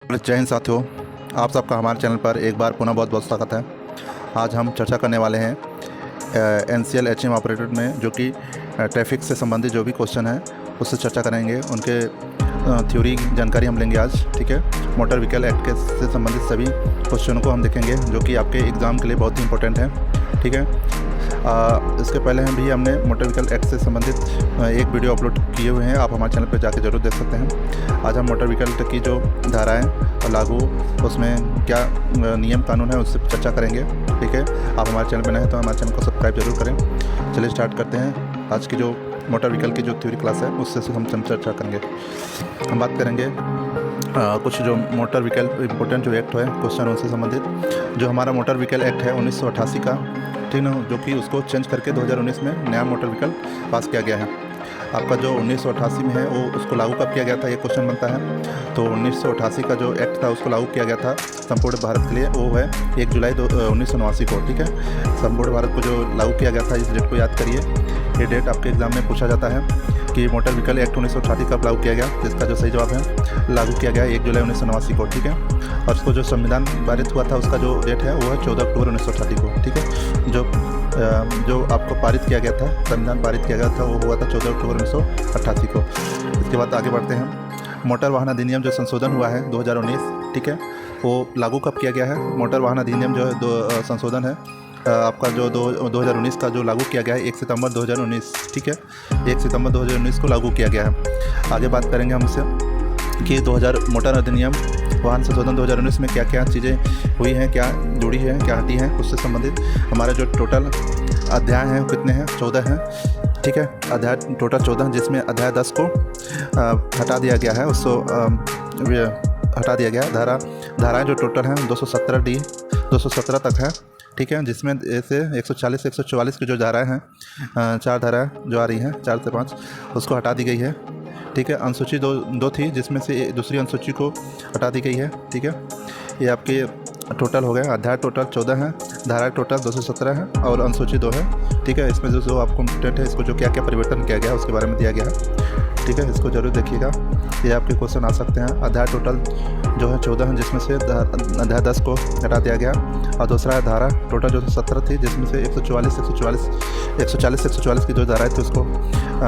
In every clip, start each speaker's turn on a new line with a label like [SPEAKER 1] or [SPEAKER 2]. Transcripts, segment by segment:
[SPEAKER 1] जय हिंद साथियों, आप सबका हमारे चैनल पर एक बार पुनः बहुत बहुत स्वागत है। आज हम चर्चा करने वाले हैं NCL HM ऑपरेटर में जो कि ट्रैफिक से संबंधित जो भी क्वेश्चन है उससे चर्चा करेंगे। उनके थ्योरी जानकारी हम लेंगे आज, ठीक है। मोटर व्हीकल एक्ट के से संबंधित सभी क्वेश्चनों को हम देखेंगे जो कि आपके एग्ज़ाम के लिए बहुत ही इंपॉर्टेंट है, ठीक है। इसके पहले हमने मोटर व्हीकल एक्ट से संबंधित एक वीडियो अपलोड किए हुए हैं, आप हमारे चैनल पर जाकर जरूर देख सकते हैं। आज हम मोटर व्हीकल की जो धाराएं लागू, उसमें क्या नियम कानून है उससे चर्चा करेंगे, ठीक है। आप हमारे चैनल पर नए हैं तो हमारे चैनल को सब्सक्राइब जरूर करें। चलिए स्टार्ट करते हैं। आज की जो मोटर व्हीकल की जो थ्योरी क्लास है उससे हम चर्चा करेंगे। हम बात करेंगे कुछ जो मोटर व्हीकल इंपॉर्टेंट जो एक्ट है क्वेश्चन उनसे संबंधित। जो हमारा मोटर व्हीकल एक्ट है 1988 का, ठीक ना, जो कि उसको चेंज करके 2019 में नया मोटर व्हीकल पास किया गया है। आपका जो 1988 में है वो उसको लागू कब किया गया था, ये क्वेश्चन बनता है। तो 1988 का जो एक्ट था उसको लागू किया गया था संपूर्ण भारत के लिए, वो है 1 जुलाई 1989 को, ठीक है। संपूर्ण भारत को जो लागू किया गया था, इस डेट को याद करिए। ये डेट आपके एग्जाम में पूछा जाता है कि मोटर व्हीकल एक्ट 1988 कब लागू किया गया, जिसका जो सही जवाब है लागू किया गया 1 जुलाई 1989 को, ठीक है। और उसको जो संविधान पारित हुआ था उसका जो डेट है वो है 14 अक्टूबर 1988 को, ठीक है। जो आपको पारित किया गया था, संविधान पारित किया गया था, वो हुआ था 14 अक्टूबर 1988 को। इसके बाद आगे बढ़ते हैं। मोटर वाहन अधिनियम जो संशोधन हुआ है 2019, ठीक है, वो लागू कब किया गया है। मोटर वाहन अधिनियम जो है संशोधन है आपका जो 2019 का जो लागू किया गया है 1 सितंबर 2019, ठीक है। 1 सितंबर 2019 को लागू किया गया है। आगे बात करेंगे हम इससे कि 2000 मोटर अधिनियम वाहन संशोधन 2019 में क्या क्या चीज़ें हुई हैं, क्या जुड़ी हैं, क्या हटी हैं, उससे संबंधित हमारे जो टोटल अध्याय हैं कितने हैं, 14 हैं, ठीक है। अध्याय टोटल 14, जिसमें अध्याय 10 को हटा दिया गया है, उसको हटा दिया गया है। धाराएँ जो टोटल हैं 217 तक है, ठीक है। जिसमें ऐसे 140 से 144 की जो धाराएँ हैं, 4 धाराएँ जो आ रही हैं 4 से 5, उसको हटा दी गई है, ठीक है। अनुसूची दो थी, जिसमें से दूसरी अनुसूची को हटा दी गई है, ठीक है। ये आपके टोटल हो गए। अध्याय टोटल 14 है, धारा टोटल 217 है और अनुसूची 2 है, ठीक है। इसमें जो आपको इम्पोर्टेंट है, इसको जो क्या क्या परिवर्तन किया गया है उसके बारे में दिया गया है, ठीक है। इसको जरूर देखिएगा, ये आपके क्वेश्चन आ सकते हैं। अध्याय टोटल जो है 14 है, जिसमें से अध्याय 10 को हटा दिया गया, और दूसरा है धारा टोटल जो 17 थी, जिसमें से 140 की जो धाराएँ थी उसको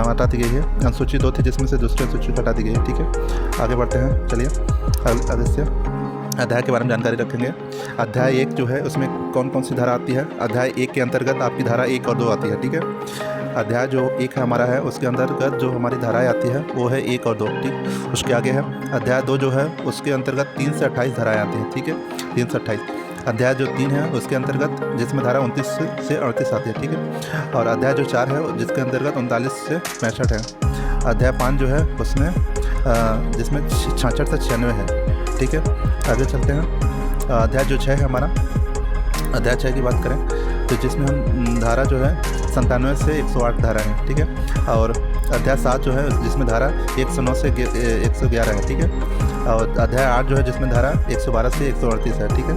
[SPEAKER 1] हटा दी गई है। अनुसूची 2 थी, जिसमें से दूसरी अनुसूची हटा दी गई है, ठीक है। आगे बढ़ते हैं, चलिए आगे से अध्याय के बारे में जानकारी रखेंगे। अध्याय 1 जो है उसमें कौन कौन सी धारा आती है। अध्याय 1 के अंतर्गत आपकी धारा 1 और 2 आती है, ठीक है। अध्याय जो 1 हमारा है उसके अंतर्गत जो हमारी धाराएं आती है वो है 1 और 2, ठीक। उसके आगे है अध्याय 2 जो है उसके अंतर्गत 3 से 28 धाराएं आती हैं, ठीक है, 3 से 28। अध्याय जो 3 है उसके अंतर्गत जिसमें धारा 29 से 38 आती है, ठीक है। और अध्याय जो 4 है जिसके अंतर्गत 39 से 65 है। अध्याय 5 जो है उसमें जिसमें 66 से 96 है, ठीक है। आगे चलते हैं। अध्याय जो 6 है हमारा, अध्याय 6 की बात करें तो जिसमें हम धारा जो है 97 से 108 धारा है, ठीक है। और अध्याय 7 जो है जिसमें धारा 109 से 111 है, ठीक है। और अध्याय 8 जो है जिसमें धारा 112 से 138 है, ठीक है।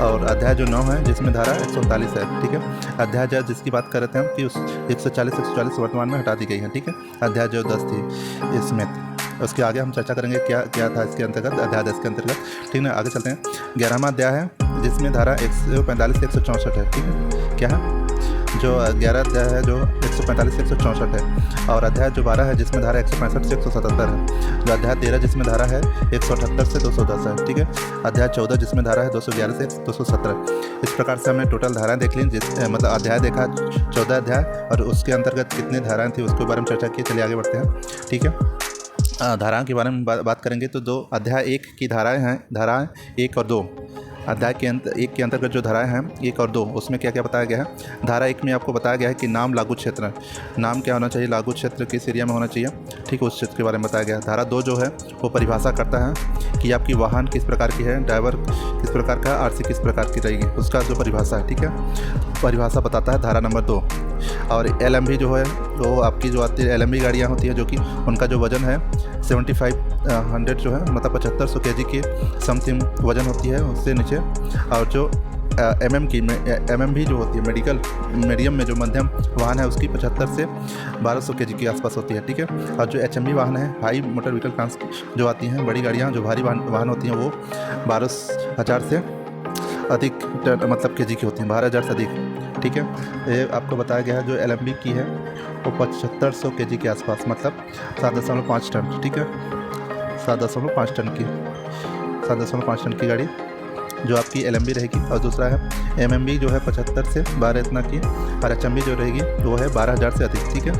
[SPEAKER 1] और अध्याय जो 9 है जिसमें धारा 139 है, ठीक है। अध्याय जो जिसकी बात कर रहे थे हम कि उस 140 वर्तमान में हटा दी गई है, ठीक है। अध्याय जो 10 थी इसमें, उसके आगे हम चर्चा करेंगे क्या क्या था इसके अंतर्गत, अध्याय 10 के अंतर्गत, ठीक है। आगे चलते हैं। 11वां अध्याय है जिसमें धारा 145 से 164 है, ठीक है। क्या है जो 11 अध्याय है जो 145 से 164 है। और अध्याय जो 12 है जिसमें धारा 165 से 177 है। जो अध्याय 13 जिसमें धारा है 178 से 210 है, ठीक है। अध्याय 14 जिसमें धारा है 211 से 217। इस प्रकार से हमने टोटल धाराएं देख ली, मतलब अध्याय देखा 14 अध्याय, और उसके अंतर्गत कितनी धाराएं थी उसके बारे में चर्चा की। चलिए आगे बढ़ते हैं, ठीक है। धाराओं के बारे में बात करेंगे तो दो अध्याय 1 की धाराएं हैं, धाराएं 1 और 2। अध्याय के 1 के अंतर्गत जो धाराएं हैं 1 और 2, उसमें क्या क्या बताया गया है। धारा 1 में आपको बताया गया है कि नाम लागू क्षेत्र, नाम क्या होना चाहिए, लागू क्षेत्र किस एरिया में होना चाहिए, ठीक है, उस क्षेत्र के बारे में बताया गया है। धारा 2 जो है वो परिभाषा करता है कि आपकी वाहन किस प्रकार की है, ड्राइवर किस प्रकार का, आरसी किस प्रकार की रहेगी, उसका जो परिभाषा है, ठीक है, परिभाषा बताता है धारा नंबर 2। और LMV जो है वो आपकी जो आती है LMV गाड़ियाँ होती हैं जो कि उनका जो वज़न है 7500 जो है मतलब 7500 kg की समथिंग वज़न होती है, उससे नीचे। और जो MM भी जो होती है मेडिकल मीडियम में जो मध्यम वाहन है उसकी 75 से 1200 kg के आसपास होती है, ठीक है। और जो HMV वाहन है, हाई मोटर व्हीकल ट्रांस जो आती हैं बड़ी गाड़ियाँ जो भारी वाहन होती हैं वो 12,000 से अधिक मतलब kg की होती हैं, 12,000 से अधिक, ठीक है। ये आपको बताया गया है जो LMB की है वो 7500 kg के आसपास, मतलब 7.5 टन, ठीक है। 7.5 टन की 7.5 टन की गाड़ी जो आपकी LMB रहेगी। और दूसरा है MMB जो है 75 से 12 इतना की, और HMB जो रहेगी वो है 12,000 से अधिक, ठीक है।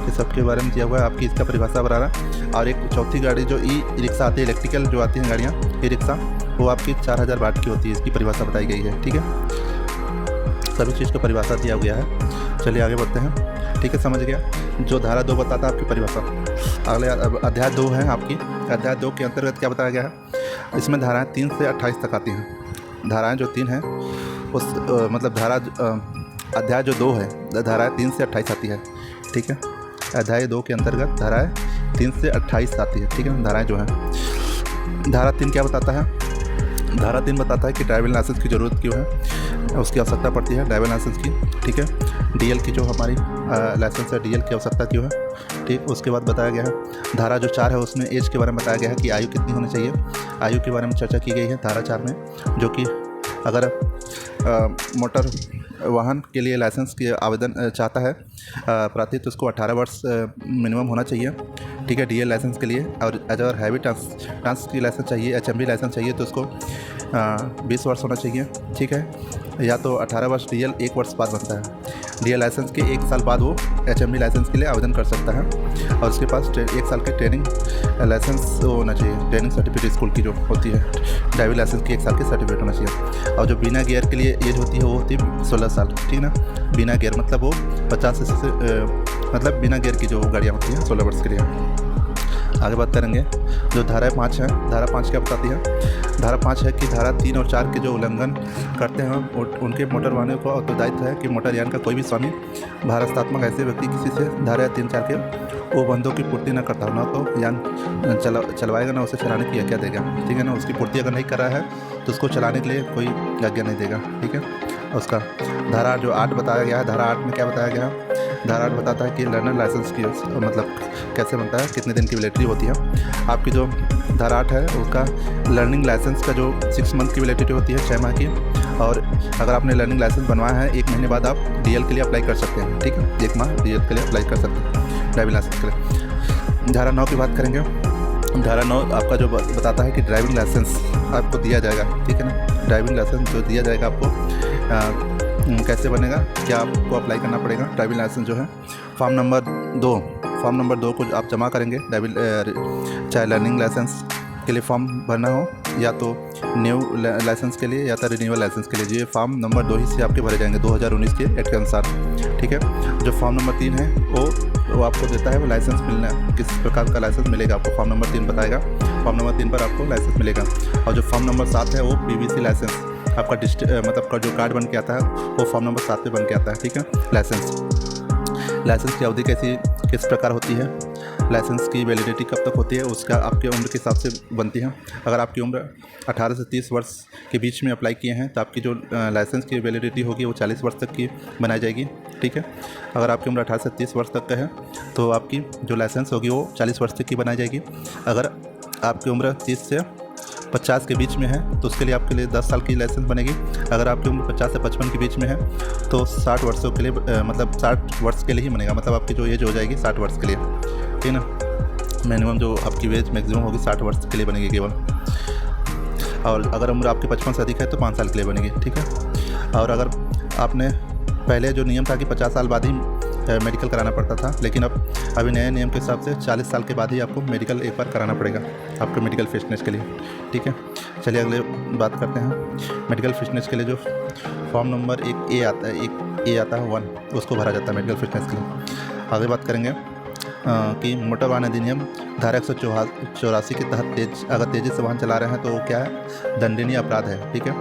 [SPEAKER 1] ये सबके बारे में दिया हुआ है, आपकी इसका परिभाषा बना रहा। और एक चौथी गाड़ी जो ई रिक्शा आती है, इलेक्ट्रिकल जो आती हैं गाड़ियाँ ई रिक्शा, वो आपकी 4000 वाट की होती है, इसकी परिभाषा बताई गई है, ठीक है। सभी चीज़ का परिभाषा दिया गया है। चलिए आगे बढ़ते हैं, ठीक है, समझ गया। जो धारा 2 बताता है आपकी परिभाषा। अगले अध्याय 2 है आपकी। अध्याय 2 के अंतर्गत क्या बताया गया है, इसमें धाराएं 3 से 28 तक आती हैं। धाराएं जो 3 हैं उस मतलब अध्याय जो 2 है धाराएं 3 से 28 आती है, ठीक है। अध्याय 2 के अंतर्गत धाराएं 3 से 28 आती है, ठीक है। धाराएं जो हैं, धारा 3 क्या बताता है, धारा 3 बताता है कि ड्राइविंग लाइसेंस की ज़रूरत क्यों है, उसकी आवश्यकता पड़ती है ड्राइविंग लाइसेंस की, ठीक है। DL की जो हमारी लाइसेंस है DL की आवश्यकता क्यों है, ठीक। उसके बाद बताया गया है धारा जो 4 है उसमें एज के बारे में बताया गया है कि आयु कितनी होनी चाहिए, आयु के बारे में चर्चा की गई है धारा 4 में, जो कि अगर मोटर वाहन के लिए लाइसेंस के आवेदन चाहता है प्रार्थी तो उसको 18 वर्ष मिनिमम होना चाहिए, ठीक है, DL लाइसेंस के लिए। और अगर हैवी ट्रांस की लाइसेंस चाहिए, HMV लाइसेंस चाहिए तो उसको 20 वर्ष होना चाहिए, ठीक है। या तो 18 वर्ष DL 1 वर्ष बाद बनता है, DL लाइसेंस के 1 साल बाद वो HMV लाइसेंस के लिए आवेदन कर सकता है। और उसके पास 1 साल की ट्रेनिंग लाइसेंस होना चाहिए, ट्रेनिंग सर्टिफिकेट स्कूल की जो होती है, ड्राइविंग लाइसेंस की 1 साल की सर्टिफिकेट होना चाहिए। और जो बिना गियर के लिए एज होती है वो होती है 16 साल, ठीक ना। बिना गियर मतलब वो 50 से मतलब बिना गियर की जो गाड़ियाँ होती हैं 16 वर्ष के लिए। आगे बात करेंगे जो धारा 5 है। धारा 5 क्या बताती है, धारा 5 है कि धारा 3 और 4 के जो उल्लंघन करते हैं उनके मोटर वाहनों को उत्तरदायित्व है कि मोटरयान का कोई भी स्वामी भारतात्मक ऐसे व्यक्ति किसी से धारा 3-4 के उपबंधों की पूर्ति न करता हो, ना तो यान चलवाएगा ना उसे चलाने की आज्ञा देगा, ठीक है ना। उसकी पूर्ति अगर नहीं कर रहा है तो उसको चलाने के लिए कोई आज्ञा नहीं देगा, ठीक है। उसका धारा जो 8 बताया गया है, धारा 8 में क्या बताया गया है, धारा 8 बताता है कि लर्नर लाइसेंस की मतलब कैसे बनता है, कितने दिन की वैलिडिटी होती है। आपकी जो धारा 8 है उसका लर्निंग लाइसेंस का जो 6 मंथ की वैलिडिटी होती है, 6 माह की। और अगर आपने लर्निंग लाइसेंस बनवाया है 1 महीने बाद आप DL के लिए अप्लाई कर सकते हैं, ठीक है। 1 माह DL के लिए अप्लाई कर सकते हैं ड्राइविंग लाइसेंस के लिए। धारा 9 की बात करेंगे। धारा 9 आपका जो बताता है कि ड्राइविंग लाइसेंस आपको दिया जाएगा, ठीक है ना। ड्राइविंग लाइसेंस जो दिया जाएगा आपको कैसे बनेगा, क्या आपको अप्लाई करना पड़ेगा। ड्राइविंग लाइसेंस जो है फॉर्म नंबर 2 को आप जमा करेंगे, चाहे लर्निंग लाइसेंस के लिए फॉर्म भरना हो या तो न्यू लाइसेंस के लिए या तो रिन्यूअल लाइसेंस के लिए, ये फॉर्म नंबर 2 ही से आपके भरे जाएंगे 2019 के एक्ट के अनुसार, ठीक है। जो फॉर्म नंबर 3 है वो आपको देता है वो लाइसेंस मिलना, किस प्रकार का लाइसेंस मिलेगा आपको फॉर्म नंबर 3 बताएगा। फॉर्म नंबर 3 पर आपको लाइसेंस मिलेगा। और जो फॉर्म नंबर 7 है वो PVC लाइसेंस आपका मतलब जो कार्ड बन के आता है वो फॉर्म नंबर 7 पे बन के आता है, ठीक है। लाइसेंस की अवधि किस प्रकार होती है, लाइसेंस की वैलिडिटी कब तक होती है, उसका आपके उम्र के हिसाब से बनती है। अगर आपकी उम्र 18 से 30 वर्ष के बीच में अप्लाई किए हैं तो आपकी जो लाइसेंस की वैलिडिटी होगी वो 40 वर्ष तक की बनाई जाएगी, ठीक है। अगर आपकी उम्र 18 से 30 वर्ष तक का है तो आपकी जो लाइसेंस होगी वो 40 वर्ष तक की बनाई जाएगी। अगर आपकी उम्र 30 से 50 के बीच में है तो उसके लिए आपके लिए 10 साल की लाइसेंस बनेगी। अगर आपकी उम्र 50 से 55 के बीच में है तो 60 वर्षों के लिए मतलब 60 वर्ष के लिए ही बनेगा, मतलब आपकी जो एज हो जाएगी 60 वर्ष के लिए, ठीक है ना। मिनिमम जो आपकी एज मैक्सिमम होगी 60 वर्ष के लिए बनेगी केवल। और अगर उम्र आपकी 55 से अधिक है तो 5 साल के लिए बनेगी, ठीक है। और अगर आपने पहले जो नियम था कि 50 साल बाद ही मेडिकल कराना पड़ता था, लेकिन अब अभी नए नियम के हिसाब से 40 साल के बाद ही आपको मेडिकल एक बार कराना पड़ेगा आपको मेडिकल फिटनेस के लिए, ठीक है। चलिए अगले बात करते हैं। मेडिकल फिटनेस के लिए जो फॉर्म नंबर 1A आता है, 1A आता है 1, उसको भरा जाता है मेडिकल फिटनेस के लिए। आगे बात करेंगे कि मोटर वाहन अधिनियम धारा 184 के तहत अगर तेज़ी से वाहन चला रहे हैं तो वो क्या है, दंडनीय अपराध है, ठीक है।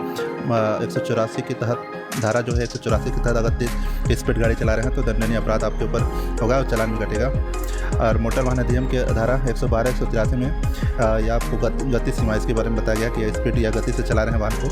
[SPEAKER 1] 184 के तहत धारा जो है 184 के तहत अगर स्पीड गाड़ी चला रहे हैं तो दंडनीय अपराध आपके ऊपर होगा और चालान भी कटेगा। और मोटर वाहन अधिनियम के धारा 112 183 में या आपको गति सीमा इसके बारे में बताया गया कि स्पीड या गति से चला रहे हैं वाहन को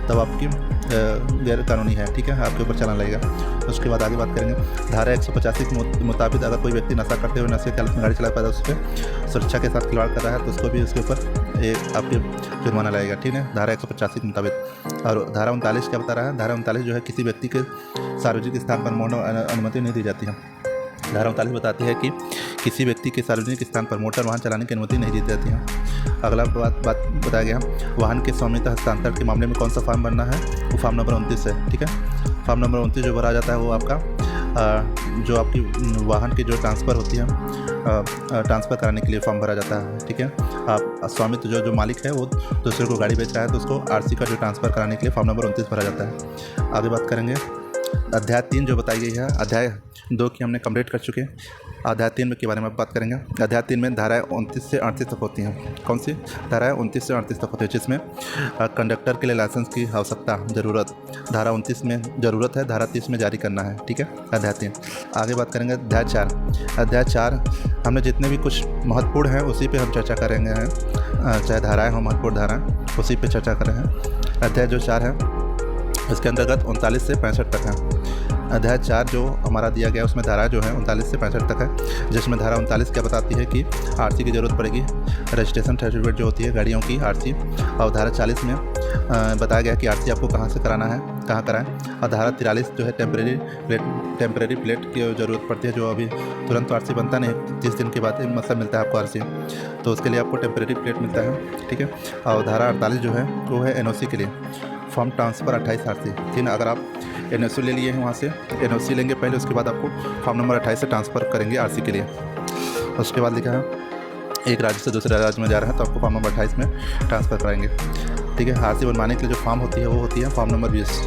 [SPEAKER 1] तब आपकी गैर कानूनी है, ठीक है, आपके ऊपर चालान लगेगा। उसके बाद आगे बात करेंगे धारा 185 के मुताबिक अगर कोई व्यक्ति नशा करते हुए नशे के हालत में गाड़ी चला पाता है, उस पर सुरक्षा के साथ खिलवाड़ कर रहा है तो उसको भी उसके ऊपर एक आपके जुर्माना लगेगा, ठीक है, धारा 185 के मुताबिक। और धारा 39 क्या बता रहा है? धारा 39 जो है किसी व्यक्ति के सार्वजनिक स्थान पर मोटर अनुमति नहीं दी जाती है। धारा 39 बताती है कि किसी व्यक्ति के सार्वजनिक स्थान पर मोटर वाहन चलाने की अनुमति नहीं दी जाती है। अगला बात बताया गया वाहन के स्वामित्व हस्तांतरण के मामले में कौन सा फॉर्म भरना है? वो फॉर्म नंबर 29 है, ठीक है। फॉर्म नंबर 29 जो भरा जाता है वो आपका जो आपकी वाहन की जो ट्रांसफ़र होती है ट्रांसफ़र कराने के लिए फॉर्म भरा जाता है, ठीक है। आप स्वामित्व जो मालिक है वो दूसरे को गाड़ी बेच रहा है तो उसको आरसी का जो ट्रांसफ़र कराने के लिए फॉर्म नंबर 29 भरा जाता है। आगे बात करेंगे अध्याय 3 जो बताई गई है, अध्याय 2 की हमने कंप्लीट कर चुके हैं। अध्याय 3 के बारे में बात करेंगे। अध्याय 3 में धाराएँ 29 से 38 तक होती हैं। कौन सी धाराएँ? 29 से 38 तक होती है, जिसमें कंडक्टर के लिए लाइसेंस की आवश्यकता ज़रूरत धारा 29 में ज़रूरत है, धारा 30 में जारी करना है, ठीक है। अध्याय 3 आगे बात करेंगे। अध्याय 4 अध्याय 4 हमने जितने भी कुछ महत्वपूर्ण हैं उसी पे हम चर्चा करेंगे हैं, चाहे धाराएँ हो महत्वपूर्ण धाराएँ उसी पे चर्चा करें हैं। अध्याय जो 4 है इसके अंतर्गत 39 से 65 तक है। अध्याय 4 जो हमारा दिया गया उसमें धारा जो है 39 से 65 तक है, जिसमें धारा 39 क्या बताती है कि आरसी की ज़रूरत पड़ेगी, रजिस्ट्रेशन सर्टिफिकेट जो होती है गाड़ियों की आरसी। और धारा 40 में बताया गया कि आरसी आपको कहाँ से कराना है, कहाँ कराएं। और धारा 43 जो है टेम्परेरी प्लेट की ज़रूरत पड़ती है, जो अभी तुरंत आरसी बनता नहीं, 30 दिन के बाद मतलब मिलता है आपको आरसी, तो उसके लिए आपको टेम्परेरी प्लेट मिलता है, ठीक है। और धारा 48 जो है वो है एनओसी के लिए, फॉर्म ट्रांसफ़र 28 आरसी, ठीक है। अगर आप एनओसी ले लिए हैं वहाँ से एनओसी लेंगे पहले, उसके बाद आपको फॉर्म नंबर 28 से ट्रांसफ़र करेंगे आरसी के लिए। उसके बाद लिखा है एक राज्य से दूसरे राज्य में जा रहा है तो आपको फॉर्म नंबर 28 में ट्रांसफ़र कराएंगे, ठीक है। आरसी बनवाने के लिए जो फॉर्म होती है वो होती है फॉर्म नंबर 20।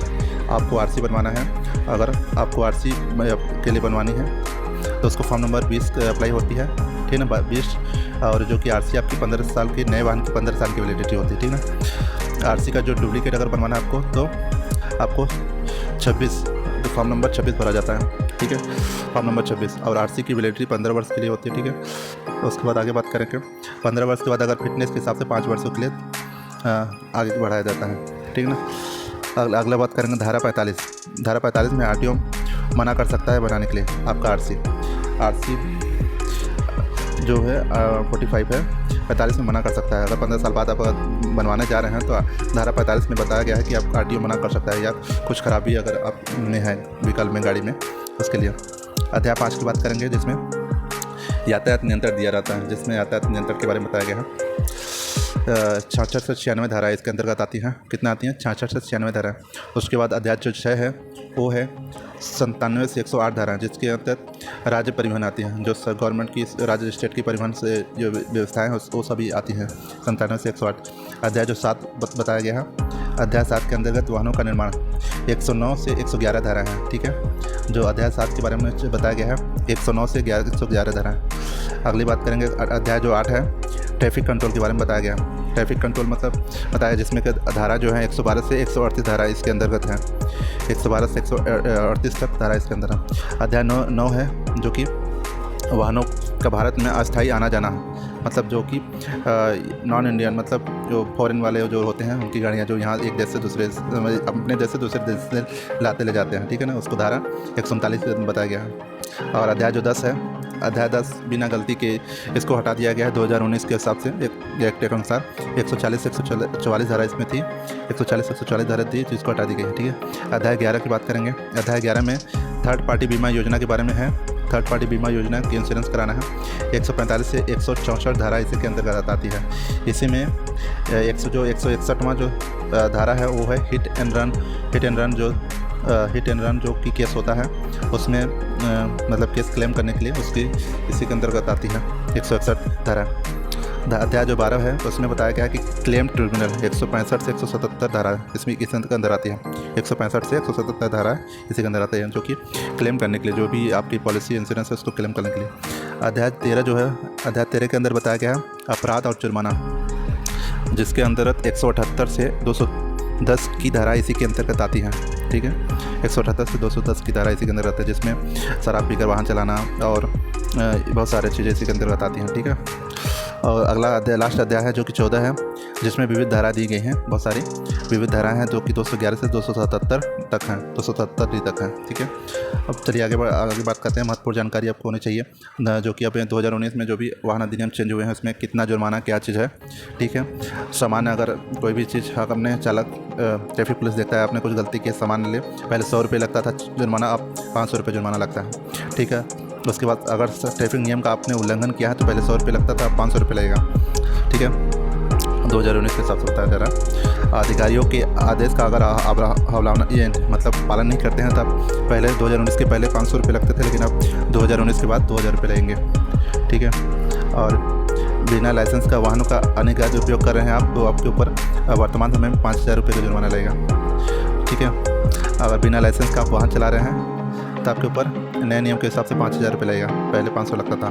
[SPEAKER 1] आपको आरसी बनवाना है, अगर आपको आरसी के लिए बनवानी है तो उसको फॉर्म नंबर 20 अप्लाई होती है, ठीक है ना, 20। और जो कि आरसी आपकी 15 साल की, नए वाहन की 15 साल की वैलिडिटी होती है, ठीक है। आरसी का जो डुप्लीकेट अगर बनवाना है आपको तो आपको 26 तो फॉर्म नंबर 26 भरा जाता है, ठीक है, फॉर्म नंबर 26। और आरसी की वैलिडिटी 15 वर्ष के लिए होती है, ठीक है। उसके बाद आगे बात करेंगे 15 वर्ष के बाद अगर फिटनेस के हिसाब से 5 वर्षों के लिए आगे बढ़ाया जाता है, ठीक है ना। अगला बात करेंगे धारा 45। धारा 45 में आरटीओ मना कर सकता है बनाने के लिए आपका आरसी जो है 45 है, 45 में मना कर सकता है। अगर 15 साल बाद आप बनवाने जा रहे हैं तो धारा 45 में बताया गया है कि आप आरटीओ मना कर सकता है, या कुछ खराबी अगर आप में है व्हीकल में, गाड़ी में, उसके लिए। अध्याय 5 की बात करेंगे जिसमें यातायात नियंत्रण दिया जाता है, जिसमें यातायात नियंत्रण के बारे में बताया गया है। 66 से 96 धारा इसके अंतर्गत आती हैं। कितना आती हैं? 66 से 96 धारा। उसके बाद अध्याय जो 6 है वो है 97 से 108 धारा, जिसके अंतर्गत राज्य परिवहन आती हैं, जो गवर्नमेंट की राज्य स्टेट की परिवहन से जो व्यवस्थाएँ हैं वो सभी आती हैं 97 से 108। अध्याय जो 7 बताया गया है, अध्याय 7 के अंतर्गत वाहनों का निर्माण 109 से 111 धारा है, ठीक है। जो अध्याय 7 के बारे में बताया गया है 109 से 111 धारा है। अगली बात करेंगे अध्याय जो 8 है ट्रैफिक कंट्रोल के बारे में बताया गया। ट्रैफिक कंट्रोल मतलब बताया जिसमें कि धारा जो है 112 से 138 धारा इसके अंतर्गत है, 112 से 138 तक धारा इसके अंदर है। अध्याय 9 है जो कि वाहनों का भारत में अस्थायी आना जाना, मतलब जो कि नॉन इंडियन, मतलब जो फॉरेन वाले जो होते हैं उनकी गाड़ियाँ जो यहाँ एक देश से दूसरे, अपने देश से दूसरे देश से लाते ले जाते हैं, ठीक है ना, उसको धारा 139 में बताया गया है। और अध्याय जो 10 है, अध्याय 10 बिना गलती के इसको हटा दिया गया है 2019 के हिसाब से, एक्ट के अनुसार 140 से 144 धारा इसमें थी, 140 से 144 धारा थी तो इसको हटा दी गई है, ठीक है। अध्याय 11 की बात करेंगे। अध्याय 11 में थर्ड पार्टी बीमा योजना के बारे में है। थर्ड पार्टी बीमा योजना की इंश्योरेंस कराना है। 145 से 164 धारा इसी के अंतर्गत आती है। इसी में 161वां जो धारा है वो है हिट एंड रन जो कि केस होता है उसमें मतलब केस क्लेम करने के लिए उसकी इसी के अंतर्गत आती है 161 धारा। अध्याय जो 12 है उसमें बताया गया है कि क्लेम ट्रिब्यूनल 165 से 177 धारा इसमें इस के अंदर आती है। 165 से 177 धारा इसी के अंदर आते हैं जो कि क्लेम करने के लिए, जो भी आपकी पॉलिसी इंश्योरेंस है उसको क्लेम करने के लिए। अध्याय 13 जो है, अध्याय 13 के अंदर बताया गया है अपराध और जुर्माना, जिसके अंतर्गत 178 से 210 की धारा इसी के अंतर्गत आती है, ठीक है। 178 से 210 की धारा इसी के अंदर रहता है, जिसमें शराब पीकर वाहन चलाना और बहुत सारी चीज़ें इसी के अंतर्गत आती हैं, ठीक है। और अगला अध्याय लास्ट अध्याय है जो कि 14 है। जिसमें विविध धारा दी गई हैं, बहुत सारी विविध धाराएं हैं जो कि 211 से 277 तक हैं, 277 तक हैं। ठीक है, अब चलिए आगे बात करते हैं। महत्वपूर्ण जानकारी आपको होनी चाहिए जो कि अब 2019 में जो भी वाहन अधिनियम चेंज हुए हैं उसमें कितना जुर्माना क्या चीज़ है। ठीक है, सामान्य अगर कोई भी चीज़ आपने चालक ट्रैफिक पुलिस देखता है आपने कुछ गलती की, सामान ले, पहले 100 रुपये लगता था जुर्माना, अब 500 रुपये जुर्माना लगता है। ठीक है, उसके बाद अगर ट्रैफिक नियम का आपने उल्लंघन किया है तो पहले 100 रुपये लगता था, अब 500 रुपये लगेगा। ठीक है, 2019 के हिसाब से बताया जा रहा है। अधिकारियों के आदेश का अगर ये मतलब पालन नहीं करते हैं तब पहले 2019 के पहले 500 रुपये लगते थे, लेकिन अब 2019 के बाद 2000 रुपये लगेंगे। ठीक है, और बिना लाइसेंस का वाहनों का अनिवार्य उपयोग कर रहे हैं आप तो आपके ऊपर वर्तमान समय में 5000 रुपये का जुर्माना लगेगा। ठीक है, अगर बिना लाइसेंस का आप वाहन चला रहे हैं तो आपके ऊपर नए नियम के हिसाब से 5000 रुपये लगेगा, पहले 500 लगता था।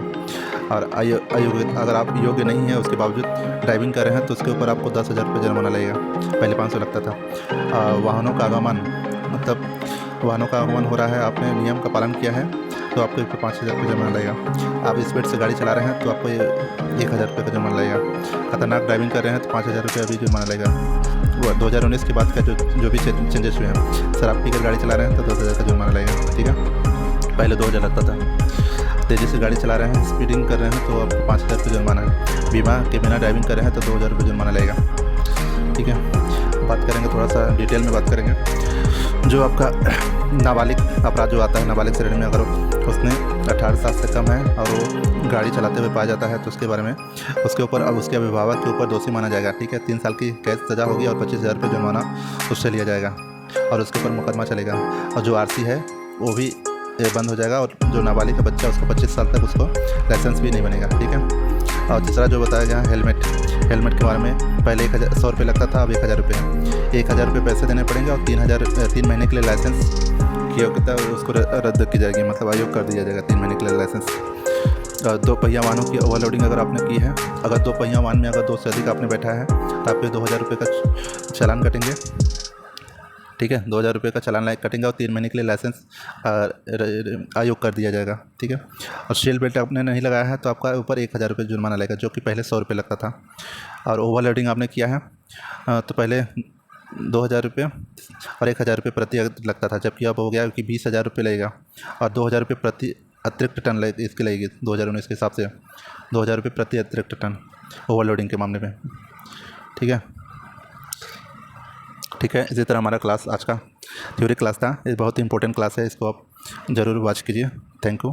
[SPEAKER 1] और अयोग्य अगर आप योग्य नहीं हैं उसके बावजूद ड्राइविंग कर रहे हैं तो उसके ऊपर आपको 10,000 रुपये जुर्माना लगेगा, पहले 500 लगता था। वाहनों का आगमन, मतलब वाहनों का आगमन हो रहा है, आपने नियम का पालन किया है तो आपको ऊपर 5000 रुपये जुर्माना लगेगा। आप स्पीड से गाड़ी चला रहे हैं तो आपको 1000 रुपये का जुर्माना लगेगा। खतरनाक ड्राइविंग कर रहे हैं तो 5000 रुपये अभी जुर्माना लगेगा। वो 2019 के बाद का जो भी चेंजेस हुए हैं, शराब पीकर गाड़ी चला रहे हैं तो 10,000 का जुर्माना लगेगा। ठीक है, पहले 2000 लगता था। तेज़ी से गाड़ी चला रहे हैं, स्पीडिंग कर रहे हैं तो आपको 5000 रुपये जुर्माना है। बीमा के बिना ड्राइविंग कर रहे हैं तो 2000 रुपये जुर्माना लगेगा। ठीक है, बात करेंगे थोड़ा सा डिटेल में बात करेंगे। जो आपका नाबालिग अपराध जो आता है, नाबालिग श्रेणी में अगर उसने 18 साल से कम है और वो गाड़ी चलाते हुए पाया जाता है तो उसके बारे में उसके ऊपर अब उसके अभिभावक के ऊपर दोषी माना जाएगा। ठीक है, 3 साल की कैद सज़ा होगी और 25,000 रुपये जुर्माना उससे लिया जाएगा और उसके ऊपर मुकदमा चलेगा। और जो आरसी है वो भी बंद हो जाएगा और जो नाबालिग का बच्चा उसको 25 साल तक उसको लाइसेंस भी नहीं बनेगा। ठीक है, और तीसरा जो बताया गया हेलमेट के बारे में पहले 100 रुपये लगता था, अब 1000 रुपये है। 1000 रुपये पैसे देने पड़ेंगे और 3 महीने के लिए लाइसेंस की योग्यता उसको रद्द की जाएगी, मतलब अयोग कर दिया जाएगा 3 महीने के लिए लाइसेंस। 2 पहिया वाहनों की ओवरलोडिंग अगर आपने की है, अगर 2 पहिया वाहन में अगर 2 से अधिक आपने बैठा है तो आपके 2000 रुपये का चालान कटेंगे। ठीक है, 2000 रुपये का चालान कटेंगे और 3 महीने के लिए लाइसेंस अयोग कर दिया जाएगा। ठीक है, और सीट बेल्ट आपने नहीं लगाया है तो आपका ऊपर 1000 रुपये जुर्माना लगेगा, जो कि पहले 100 रुपये लगता था। और ओवरलोडिंग आपने किया है तो पहले 2000 रुपये और 1000 रुपये प्रति लगता था, जबकि अब हो गया कि 20,000 रुपये लगेगा और 2000 रुपये प्रति अतिरिक्त टन इसकी लगेगी। 2019 के हिसाब से 2000 रुपये प्रति अतिरिक्त टन ओवरलोडिंग के मामले में। ठीक है, इसी तरह हमारा क्लास आज का थ्योरी क्लास था। ये बहुत ही इंपॉर्टेंट क्लास है, इसको आप ज़रूर वॉच कीजिए। Thank you.